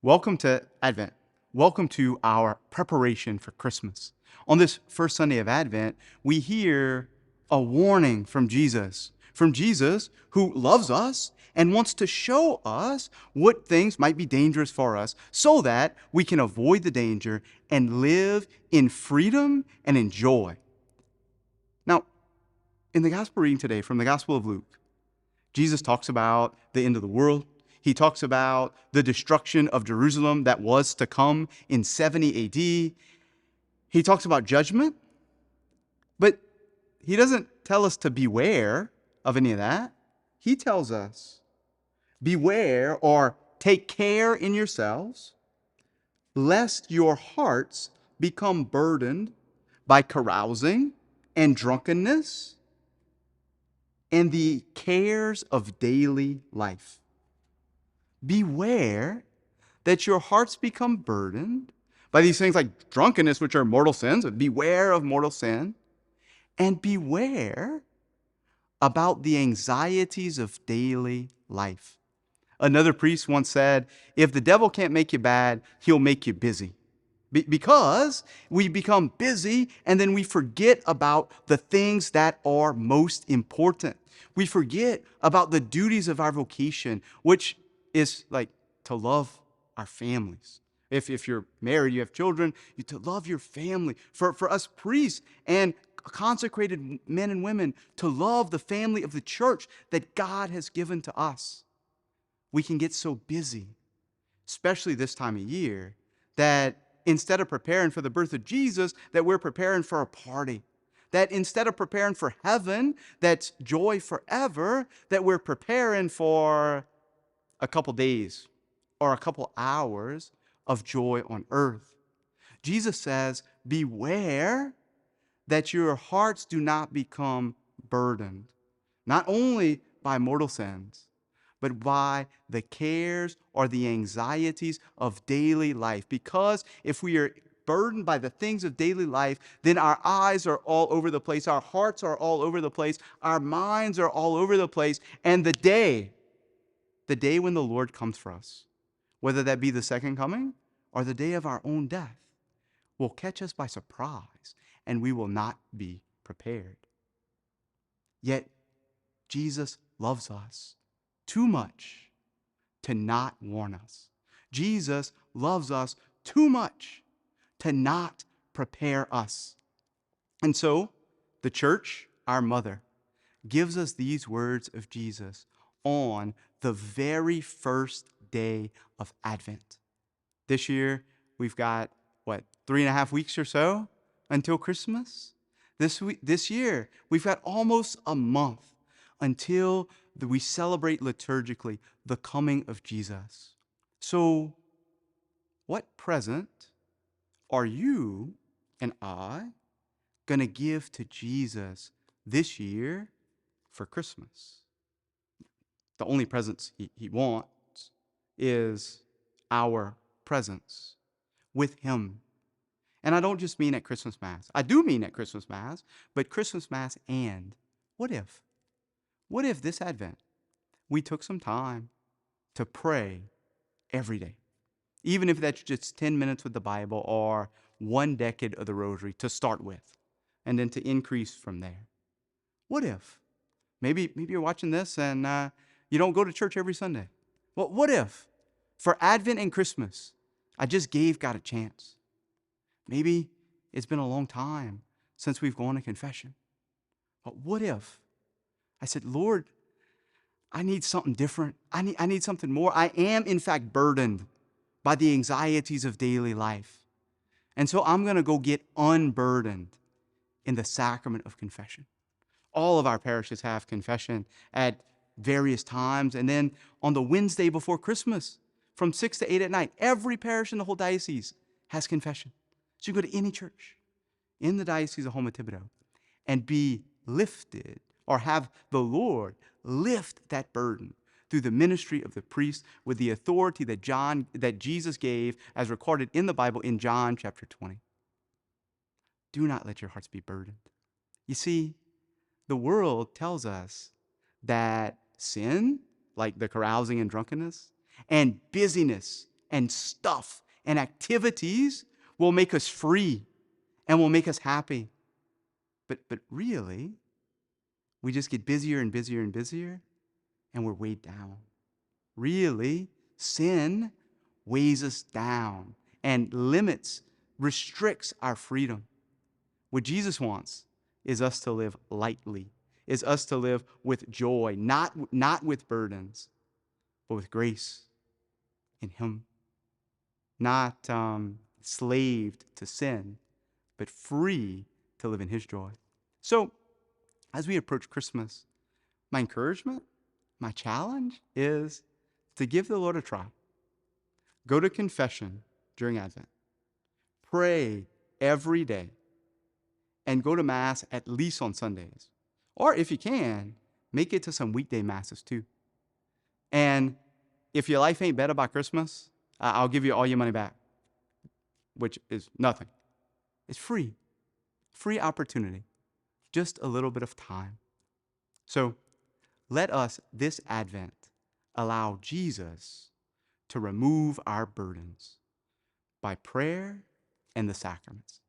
Welcome to Advent. Welcome to our preparation for Christmas. On this first Sunday of Advent, we hear a warning from Jesus who loves us and wants to show us what things might be dangerous for us so that we can avoid the danger and live in freedom and in joy. Now, in the gospel reading today from the Gospel of Luke, Jesus talks about the end of the world. He talks about the destruction of Jerusalem that was to come in 70 AD. He talks about judgment, but he doesn't tell us to beware of any of that. He tells us, beware or take care in yourselves, lest your hearts become burdened by carousing and drunkenness and the cares of daily life. Beware that your hearts become burdened by these things like drunkenness, which are mortal sins. Beware of mortal sin. And beware about the anxieties of daily life. Another priest once said, if the devil can't make you bad, he'll make you busy. Because we become busy and then we forget about the things that are most important. We forget about the duties of our vocation, which is like to love our families. If you're married, you have children, you to love your family. For us priests and consecrated men and women, to love the family of the church that God has given to us. We can get so busy, especially this time of year, that instead of preparing for the birth of Jesus, that we're preparing for a party. That instead of preparing for heaven, that's joy forever, that we're preparing for a couple days or a couple hours of joy on earth. Jesus says, beware that your hearts do not become burdened, not only by mortal sins, but by the cares or the anxieties of daily life. Because if we are burdened by the things of daily life, then our eyes are all over the place, our hearts are all over the place, our minds are all over the place, and the day when the Lord comes for us, whether that be the second coming or the day of our own death, will catch us by surprise, and we will not be prepared. Yet, Jesus loves us too much to not warn us. Jesus loves us too much to not prepare us. And so, the church, our mother, gives us these words of Jesus on the very first day of Advent. This year, we've got, 3.5 weeks or so until Christmas? This year, we've got almost a month until we celebrate liturgically the coming of Jesus. So, what present are you and I going to give to Jesus this year for Christmas? The only presence he wants is our presence with him. And I don't just mean at Christmas Mass. I do mean at Christmas Mass, but Christmas Mass and what if? What if this Advent we took some time to pray every day? Even if that's just 10 minutes with the Bible or one decade of the Rosary to start with, and then to increase from there. What if? Maybe you're watching this and you don't go to church every Sunday. Well, what if for Advent and Christmas, I just gave God a chance? Maybe it's been a long time since we've gone to confession. But what if I said, Lord, I need something different. I need something more. I am, in fact, burdened by the anxieties of daily life. And so I'm going to go get unburdened in the sacrament of confession. All of our parishes have confession at various times. And then on the Wednesday before Christmas, from 6 to 8 at night, every parish in the whole diocese has confession. So you go to any church in the Diocese of Houma and be lifted, or have the Lord lift that burden through the ministry of the priest with the authority that Jesus gave as recorded in the Bible in John chapter 20. Do not let your hearts be burdened. You see, the world tells us that sin, like the carousing and drunkenness, and busyness, and stuff and activities will make us free and will make us happy. But really, we just get busier and busier and busier, and we're weighed down. Really, sin weighs us down and limits, restricts our freedom. What Jesus wants is us to live lightly, is us to live with joy, not with burdens, but with grace in Him. Not slaved to sin, but free to live in His joy. So, as we approach Christmas, my encouragement, my challenge is to give the Lord a try. Go to confession during Advent. Pray every day. And go to Mass at least on Sundays. Or if you can, make it to some weekday Masses too. And if your life ain't better by Christmas, I'll give you all your money back, which is nothing. It's free. Free opportunity. Just a little bit of time. So let us this Advent allow Jesus to remove our burdens by prayer and the sacraments.